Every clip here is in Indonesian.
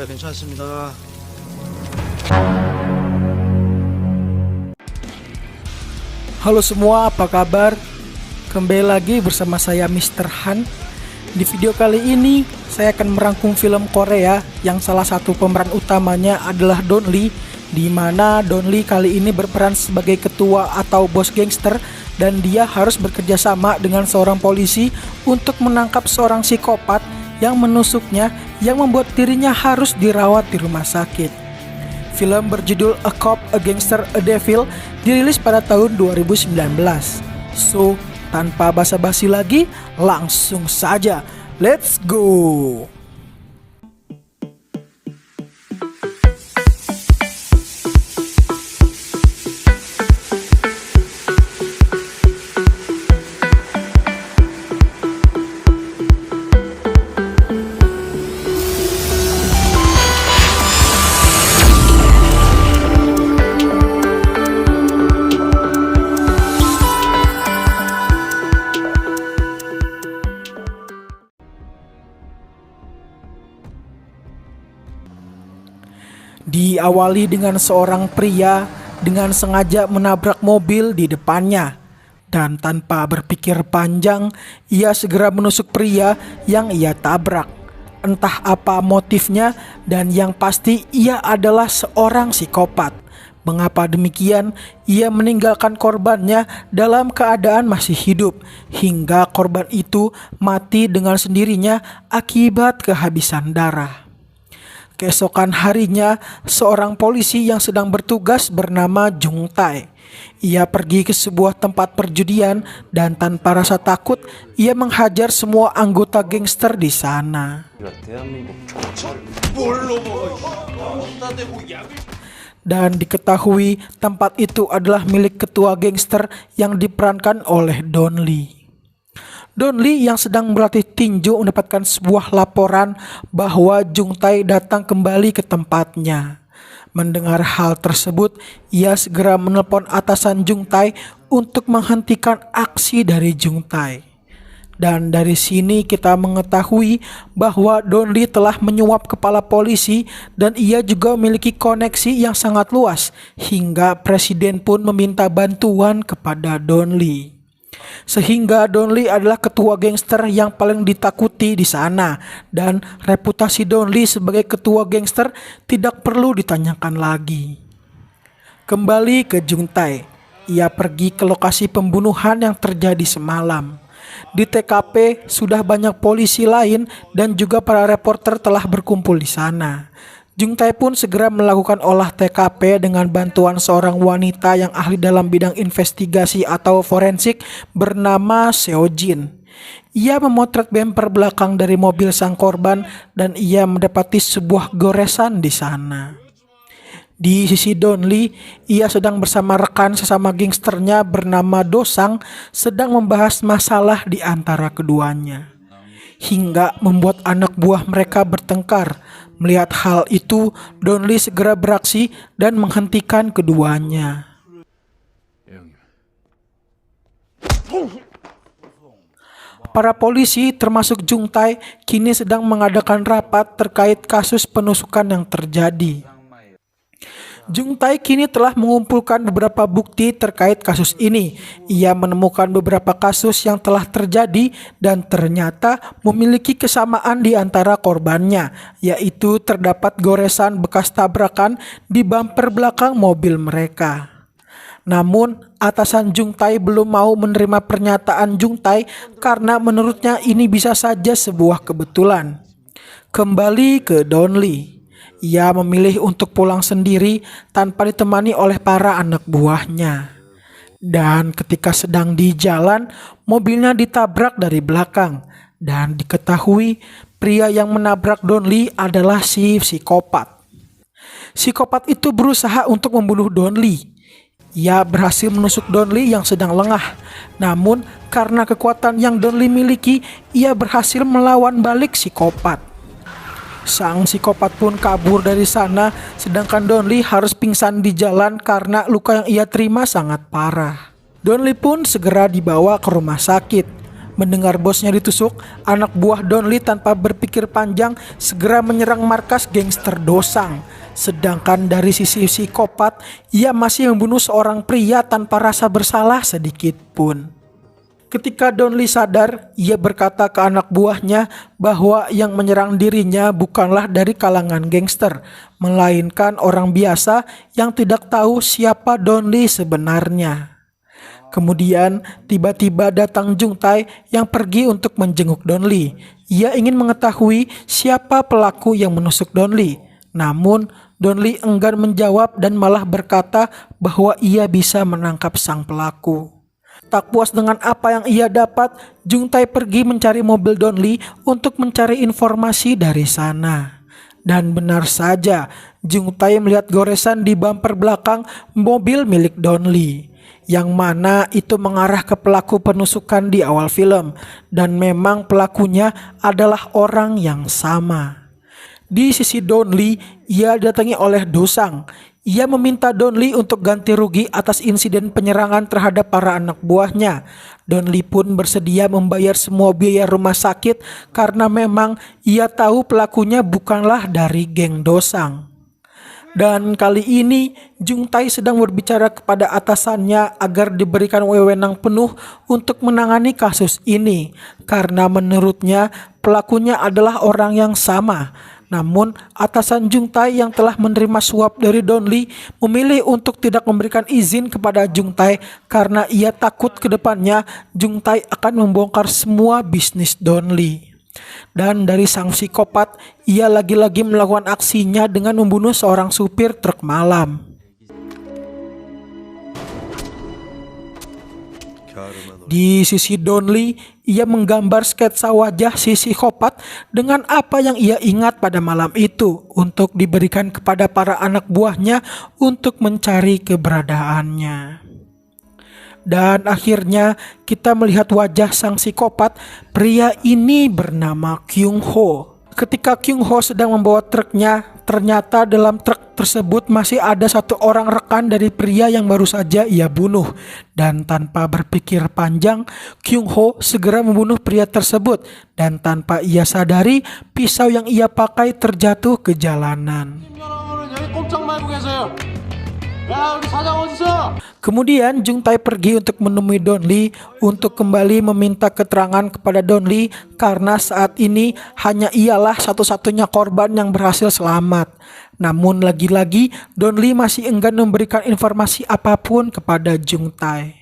괜찮습니다. Halo semua, apa kabar? Kembali lagi bersama saya Mr. Han. Di video kali ini saya akan merangkum film Korea yang salah satu pemeran utamanya adalah Don Lee, di mana Don Lee kali ini berperan sebagai ketua atau bos gangster dan dia harus bekerja sama dengan seorang polisi untuk menangkap seorang psikopat yang menusuknya yang membuat dirinya harus dirawat di rumah sakit. Film berjudul A Cop, A Gangster, A Devil dirilis pada tahun 2019. So, tanpa basa-basi lagi, langsung saja, let's go! Diawali dengan seorang pria dengan sengaja menabrak mobil di depannya. Dan tanpa berpikir panjang, ia segera menusuk pria yang ia tabrak. Entah apa motifnya, dan yang pasti ia adalah seorang psikopat. Mengapa demikian? Ia meninggalkan korbannya dalam keadaan masih hidup, hingga korban itu mati dengan sendirinya akibat kehabisan darah. Keesokan harinya, seorang polisi yang sedang bertugas bernama Jung Tae. Ia pergi ke sebuah tempat perjudian dan tanpa rasa takut, ia menghajar semua anggota gangster di sana. Dan diketahui tempat itu adalah milik ketua gangster yang diperankan oleh Don Lee. Don Lee yang sedang berlatih tinju mendapatkan sebuah laporan bahwa Jung Tae datang kembali ke tempatnya. Mendengar hal tersebut, ia segera menelpon atasan Jung Tae untuk menghentikan aksi dari Jung Tae. Dan dari sini kita mengetahui bahwa Don Lee telah menyuap kepala polisi dan ia juga memiliki koneksi yang sangat luas hingga presiden pun meminta bantuan kepada Don Lee. Sehingga Don Lee adalah ketua gangster yang paling ditakuti di sana dan reputasi Don Lee sebagai ketua gangster tidak perlu ditanyakan lagi. Kembali ke Jung Tae, ia pergi ke lokasi pembunuhan yang terjadi semalam. Di TKP sudah banyak polisi lain dan juga para reporter telah berkumpul di sana. Jung Tae pun segera melakukan olah TKP dengan bantuan seorang wanita yang ahli dalam bidang investigasi atau forensik bernama Seo Jin. Ia memotret bemper belakang dari mobil sang korban dan ia mendapati sebuah goresan di sana. Di sisi Don Lee, ia sedang bersama rekan sesama gangsternya bernama Do Sang sedang membahas masalah di antara keduanya. Hingga membuat anak buah mereka bertengkar. Melihat hal itu, Don Lee segera beraksi dan menghentikan keduanya. Para polisi termasuk Jung Tae kini sedang mengadakan rapat terkait kasus penusukan yang terjadi. Jung Tae kini telah mengumpulkan beberapa bukti terkait kasus ini. Ia menemukan beberapa kasus yang telah terjadi dan ternyata memiliki kesamaan di antara korbannya, yaitu terdapat goresan bekas tabrakan di bumper belakang mobil mereka. Namun, atasan Jung Tae belum mau menerima pernyataan Jung Tae karena menurutnya ini bisa saja sebuah kebetulan. Kembali ke Don Lee. Ia memilih untuk pulang sendiri tanpa ditemani oleh para anak buahnya. Dan ketika sedang di jalan, mobilnya ditabrak dari belakang. Dan diketahui pria yang menabrak Don Lee adalah si psikopat. Psikopat itu berusaha untuk membunuh Don Lee. Ia berhasil menusuk Don Lee yang sedang lengah. Namun karena kekuatan yang Don Lee miliki, ia berhasil melawan balik psikopat. Sang psikopat pun kabur dari sana, sedangkan Don Lee harus pingsan di jalan karena luka yang ia terima sangat parah. Don Lee pun segera dibawa ke rumah sakit. Mendengar bosnya ditusuk, anak buah Don Lee tanpa berpikir panjang segera menyerang markas gangster Dosang. Sedangkan dari sisi psikopat, ia masih membunuh seorang pria tanpa rasa bersalah sedikit pun. Ketika Don Lee sadar, ia berkata ke anak buahnya bahwa yang menyerang dirinya bukanlah dari kalangan gangster, melainkan orang biasa yang tidak tahu siapa Don Lee sebenarnya. Kemudian tiba-tiba datang Jung Tae yang pergi untuk menjenguk Don Lee. Ia ingin mengetahui siapa pelaku yang menusuk Don Lee. Namun Don Lee enggan menjawab dan malah berkata bahwa ia bisa menangkap sang pelaku. Tak puas dengan apa yang ia dapat, Jung Tae pergi mencari mobil Don Lee untuk mencari informasi dari sana. Dan benar saja, Jung Tae melihat goresan di bumper belakang mobil milik Don Lee, yang mana itu mengarah ke pelaku penusukan di awal film, dan memang pelakunya adalah orang yang sama. Di sisi Don Lee, ia didatangi oleh Dosang. Ia meminta Don Lee untuk ganti rugi atas insiden penyerangan terhadap para anak buahnya. Don Lee pun bersedia membayar semua biaya rumah sakit karena memang ia tahu pelakunya bukanlah dari geng Dosang. Dan kali ini Jung Tae sedang berbicara kepada atasannya agar diberikan wewenang penuh untuk menangani kasus ini karena menurutnya pelakunya adalah orang yang sama. Namun atasan Jung Tae yang telah menerima suap dari Don Lee memilih untuk tidak memberikan izin kepada Jung Tae karena ia takut ke depannya Jung Tae akan membongkar semua bisnis Don Lee. Dan dari sang psikopat, ia lagi-lagi melakukan aksinya dengan membunuh seorang supir truk malam. Di sisi Don Lee, ia menggambar sketsa wajah si psikopat dengan apa yang ia ingat pada malam itu untuk diberikan kepada para anak buahnya untuk mencari keberadaannya. Dan akhirnya kita melihat wajah sang psikopat. Pria ini bernama Kyung Ho. Ketika Kyung Ho sedang membawa truknya, ternyata dalam truk tersebut masih ada satu orang rekan dari pria yang baru saja ia bunuh. Dan tanpa berpikir panjang, Kyung Ho segera membunuh pria tersebut. Dan tanpa ia sadari, pisau yang ia pakai terjatuh ke jalanan. Kemudian Jung Tae pergi untuk menemui Don Lee untuk kembali meminta keterangan kepada Don Lee karena saat ini hanya ialah satu-satunya korban yang berhasil selamat. Namun lagi-lagi Don Lee masih enggan memberikan informasi apapun kepada Jung Tae.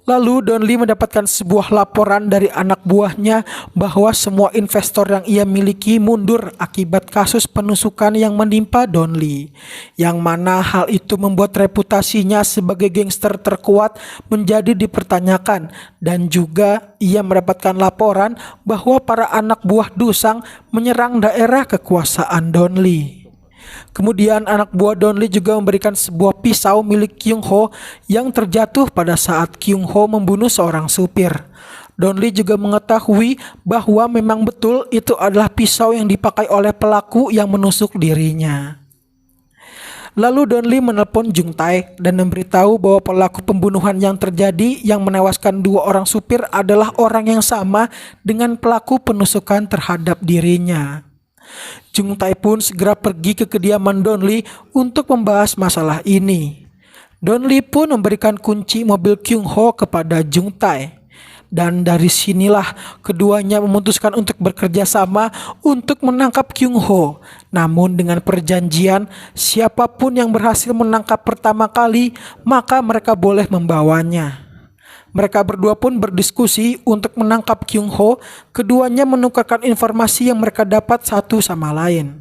Lalu Don Lee mendapatkan sebuah laporan dari anak buahnya bahwa semua investor yang ia miliki mundur akibat kasus penusukan yang menimpa Don Lee. Yang mana hal itu membuat reputasinya sebagai gangster terkuat menjadi dipertanyakan. Dan juga ia mendapatkan laporan bahwa para anak buah Dosang menyerang daerah kekuasaan Don Lee. Kemudian anak buah Don Lee juga memberikan sebuah pisau milik Kyung Ho yang terjatuh pada saat Kyung Ho membunuh seorang supir. Don Lee juga mengetahui bahwa memang betul itu adalah pisau yang dipakai oleh pelaku yang menusuk dirinya. Lalu Don Lee menelpon Jung Tae dan memberitahu bahwa pelaku pembunuhan yang terjadi yang menewaskan dua orang supir adalah orang yang sama dengan pelaku penusukan terhadap dirinya. Jung Tae pun segera pergi ke kediaman Don Lee untuk membahas masalah ini. Don Lee pun memberikan kunci mobil Kyung Ho kepada Jung Tae. Dan dari sinilah keduanya memutuskan untuk bekerja sama untuk menangkap Kyung Ho. Namun dengan perjanjian, siapapun yang berhasil menangkap pertama kali, maka mereka boleh membawanya. Mereka berdua pun berdiskusi untuk menangkap Kyung Ho. Keduanya menukarkan informasi yang mereka dapat satu sama lain.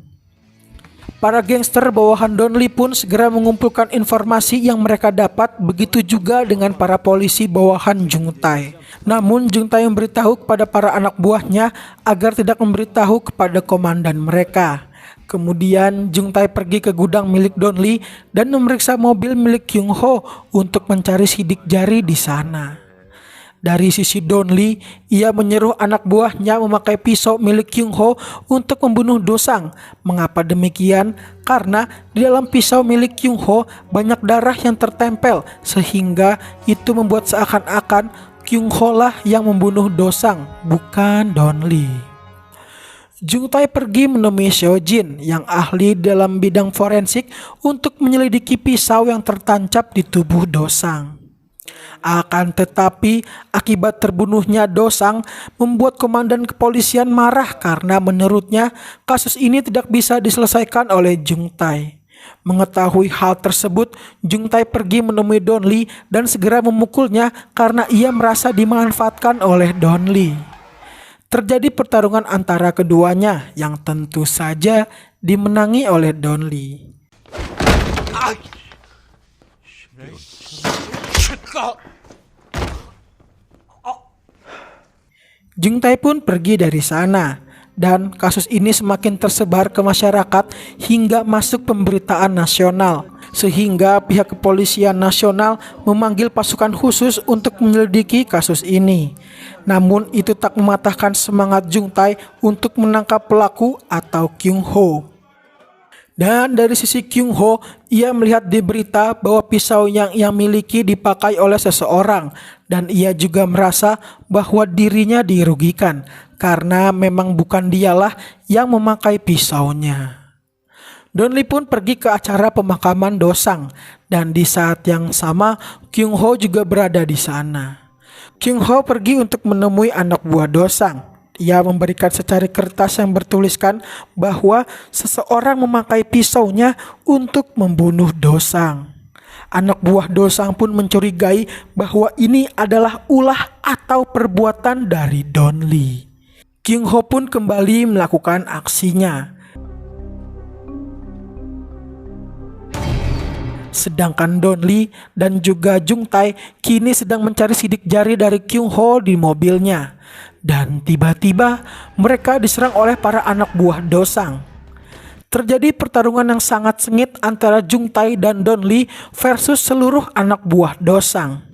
Para gangster bawahan Don Lee pun segera mengumpulkan informasi yang mereka dapat, begitu juga dengan para polisi bawahan Jung Tae. Namun Jung Tae memberitahu kepada para anak buahnya agar tidak memberitahu kepada komandan mereka. Kemudian Jung Tae pergi ke gudang milik Don Lee dan memeriksa mobil milik Kyung Ho untuk mencari sidik jari di sana. Dari sisi Don Lee, ia menyuruh anak buahnya memakai pisau milik Kyung Ho untuk membunuh Dosang. Mengapa demikian? Karena di dalam pisau milik Kyung Ho banyak darah yang tertempel, sehingga itu membuat seakan-akan Kyung Ho lah yang membunuh Do Sang, bukan Don Lee. Jung Tae pergi menemui Seo Jin yang ahli dalam bidang forensik untuk menyelidiki pisau yang tertancap di tubuh Do Sang. Akan tetapi, akibat terbunuhnya Do Sang membuat komandan kepolisian marah karena menurutnya kasus ini tidak bisa diselesaikan oleh Jung Tae. Mengetahui hal tersebut, Jung Tae pergi menemui Don Lee dan segera memukulnya karena ia merasa dimanfaatkan oleh Don Lee. Terjadi pertarungan antara keduanya yang tentu saja dimenangi oleh Don Lee. Jung Tae pun pergi dari sana dan kasus ini semakin tersebar ke masyarakat hingga masuk pemberitaan nasional, sehingga pihak kepolisian nasional memanggil pasukan khusus untuk menyelidiki kasus ini. Namun itu tak mematahkan semangat Jung Tae untuk menangkap pelaku atau Kyung Ho. Dan dari sisi Kyung Ho, ia melihat di berita bahwa pisau yang ia miliki dipakai oleh seseorang dan ia juga merasa bahwa dirinya dirugikan karena memang bukan dialah yang memakai pisaunya. Don Lee pun pergi ke acara pemakaman Do Sang dan di saat yang sama Kyung Ho juga berada di sana. Kyung Ho pergi untuk menemui anak buah Do Sang. Ia memberikan secari kertas yang bertuliskan bahwa seseorang memakai pisaunya untuk membunuh Do Sang. Anak buah Do Sang pun mencurigai bahwa ini adalah ulah atau perbuatan dari Don Lee. Kyung Ho pun kembali melakukan aksinya. Sedangkan Don Lee dan juga Jung Tae kini sedang mencari sidik jari dari Kyung Ho di mobilnya. Dan tiba-tiba mereka diserang oleh para anak buah Do Sang. Terjadi pertarungan yang sangat sengit antara Jung Tae dan Don Lee versus seluruh anak buah Do Sang.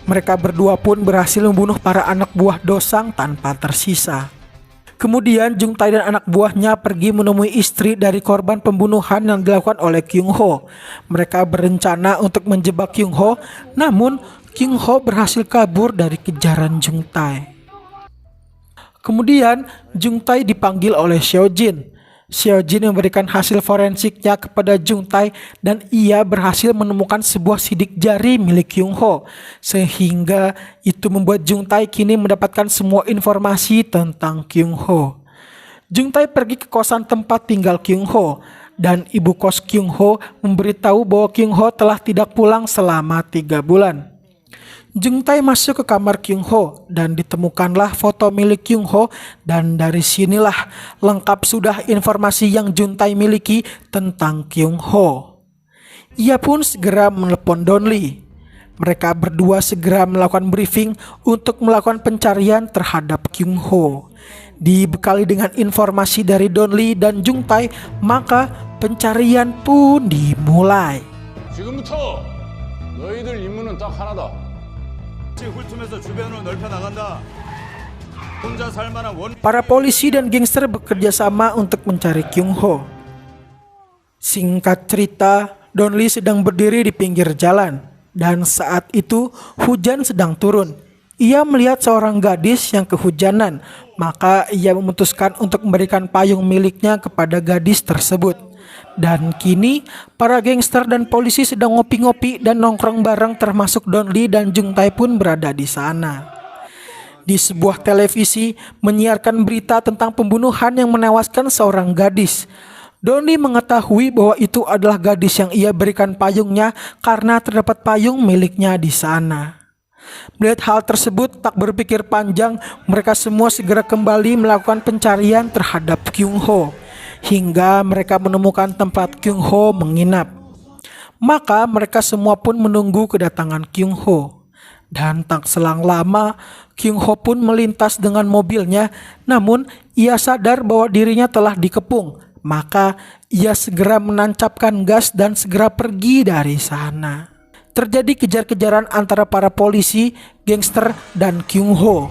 Mereka berdua pun berhasil membunuh para anak buah Do Sang tanpa tersisa. Kemudian Jung Tae dan anak buahnya pergi menemui istri dari korban pembunuhan yang dilakukan oleh Kyung Ho. Mereka berencana untuk menjebak Kyung Ho, namun Kyung Ho berhasil kabur dari kejaran Jung Tae. Kemudian Jung Tae dipanggil oleh Seo Jin. Seo Jin memberikan hasil forensiknya kepada Jung Tae dan ia berhasil menemukan sebuah sidik jari milik Kyung Ho, sehingga itu membuat Jung Tae kini mendapatkan semua informasi tentang Kyung Ho. Jung Tae pergi ke kosan tempat tinggal Kyung Ho dan ibu kos Kyung Ho memberitahu bahwa Kyung Ho telah tidak pulang selama 3 bulan. Jung Tae masuk ke kamar Kyung Ho dan ditemukanlah foto milik Kyung Ho dan dari sinilah lengkap sudah informasi yang Jung Tae miliki tentang Kyung Ho. Ia pun segera menelepon Don Lee. Mereka berdua segera melakukan briefing untuk melakukan pencarian terhadap Kyung Ho. Dibekali dengan informasi dari Don Lee dan Jung Tae, maka pencarian pun dimulai. 지금부터 너희들 임무는 딱 하나다. Para polisi dan gangster bekerja sama untuk mencari Kyung Ho. Singkat cerita, Don Lee sedang berdiri di pinggir jalan dan saat itu hujan sedang turun. Ia melihat seorang gadis yang kehujanan, maka ia memutuskan untuk memberikan payung miliknya kepada gadis tersebut. Dan kini para gangster dan polisi sedang ngopi-ngopi dan nongkrong bareng, termasuk Don Lee dan Jung Tae pun berada di sana. Di sebuah televisi menyiarkan berita tentang pembunuhan yang menewaskan seorang gadis. Don Lee mengetahui bahwa itu adalah gadis yang ia berikan payungnya karena terdapat payung miliknya di sana. Melihat hal tersebut, tak berpikir panjang, mereka semua segera kembali melakukan pencarian terhadap Kyung Ho hingga mereka menemukan tempat Kyung Ho menginap. Maka mereka semua pun menunggu kedatangan Kyung Ho. Dan tak selang lama, Kyung Ho pun melintas dengan mobilnya, namun ia sadar bahwa dirinya telah dikepung. Maka ia segera menancapkan gas dan segera pergi dari sana. terjadi kejar-kejaran antara para polisi, gangster, dan Kyung Ho.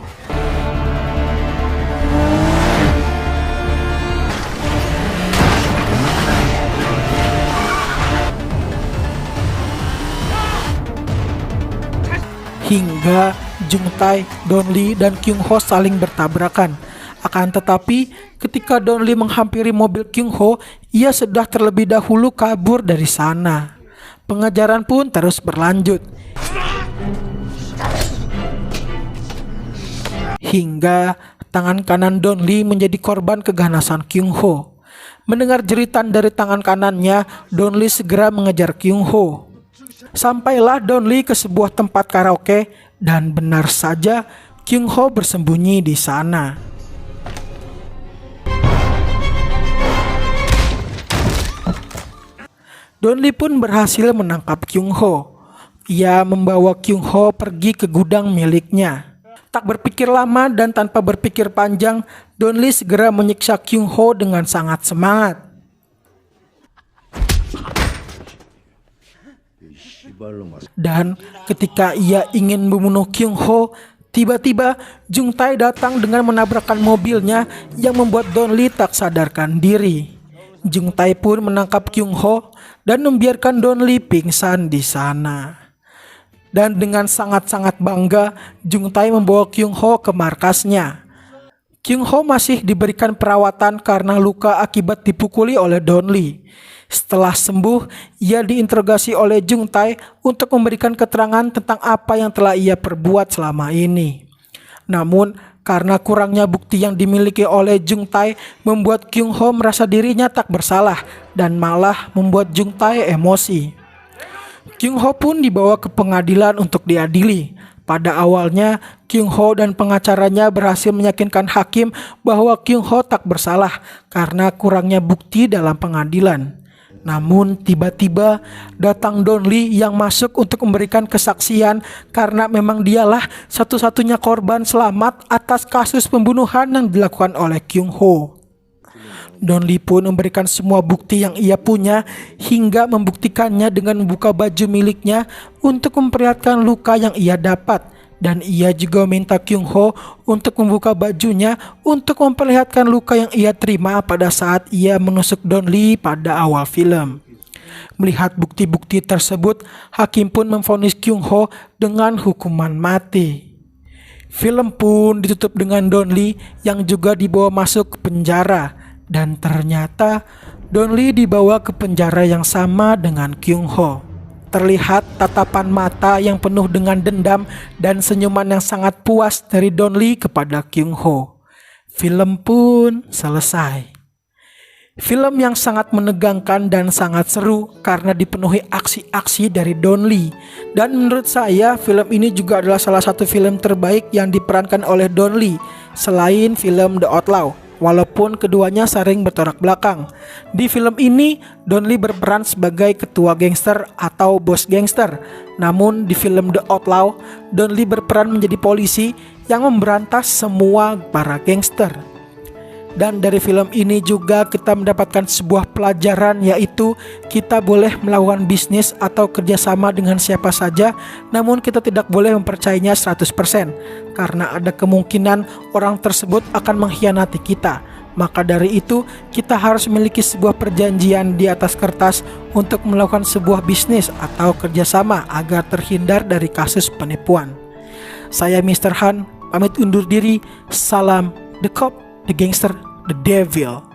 Hingga Jung Tae, Don Lee, dan Kyung Ho saling bertabrakan. Akan tetapi, ketika Don Lee menghampiri mobil Kyung Ho, ia sudah terlebih dahulu kabur dari sana. Pengejaran pun terus berlanjut. Hingga tangan kanan Don Lee menjadi korban keganasan Kyung Ho. Mendengar jeritan dari tangan kanannya, Don Lee segera mengejar Kyung Ho. Sampailah Don Lee ke sebuah tempat karaoke dan benar saja Kyung Ho bersembunyi di sana. Don Lee pun berhasil menangkap Kyung Ho. Ia membawa Kyung Ho pergi ke gudang miliknya. Tak berpikir lama dan tanpa berpikir panjang, Don Lee segera menyiksa Kyung Ho dengan sangat semangat. Dan ketika ia ingin membunuh Kyung Ho, tiba-tiba Jung Tae datang dengan menabrakkan mobilnya yang membuat Don Lee tak sadarkan diri. Jung Tae pun menangkap Kyung Ho dan membiarkan Don Lee pingsan di sana. Dan dengan sangat-sangat bangga, Jung Tae membawa Kyung Ho ke markasnya. Kyung Ho masih diberikan perawatan karena luka akibat dipukuli oleh Don Lee. Setelah sembuh, ia diinterogasi oleh Jung Tae untuk memberikan keterangan tentang apa yang telah ia perbuat selama ini. Namun, karena kurangnya bukti yang dimiliki oleh Jung Tae membuat Kyung Ho merasa dirinya tak bersalah dan malah membuat Jung Tae emosi. Kyung Ho pun dibawa ke pengadilan untuk diadili. Pada awalnya, Kyung Ho dan pengacaranya berhasil meyakinkan hakim bahwa Kyung Ho tak bersalah karena kurangnya bukti dalam pengadilan. Namun tiba-tiba datang Don Lee yang masuk untuk memberikan kesaksian karena memang dialah satu-satunya korban selamat atas kasus pembunuhan yang dilakukan oleh Kyung Ho. Don Lee pun memberikan semua bukti yang ia punya hingga membuktikannya dengan membuka baju miliknya untuk memperlihatkan luka yang ia dapat. Dan ia juga minta Kyung Ho untuk membuka bajunya untuk memperlihatkan luka yang ia terima pada saat ia menusuk Don Lee pada awal film. Melihat bukti-bukti tersebut, hakim pun memvonis Kyung Ho dengan hukuman mati. Film pun ditutup dengan Don Lee yang juga dibawa masuk ke penjara. Dan ternyata Don Lee dibawa ke penjara yang sama dengan Kyung Ho. Terlihat tatapan mata yang penuh dengan dendam dan senyuman yang sangat puas dari Don Lee kepada Kyung Ho. Film pun selesai. Film yang sangat menegangkan dan sangat seru karena dipenuhi aksi-aksi dari Don Lee. Dan menurut saya film ini juga adalah salah satu film terbaik yang diperankan oleh Don Lee selain film The Outlaw. Walaupun keduanya sering bertolak belakang. Di film ini, Don Lee berperan sebagai ketua gangster atau bos gangster. Namun di film The Outlaw, Don Lee berperan menjadi polisi yang memberantas semua para gangster. Dan dari film ini juga kita mendapatkan sebuah pelajaran, yaitu kita boleh melakukan bisnis atau kerjasama dengan siapa saja, namun kita tidak boleh mempercayainya 100% karena ada kemungkinan orang tersebut akan mengkhianati kita. Maka dari itu kita harus memiliki sebuah perjanjian di atas kertas untuk melakukan sebuah bisnis atau kerjasama agar terhindar dari kasus penipuan. Saya Mr. Han pamit undur diri. Salam The Cop, The Gangster, The Devil.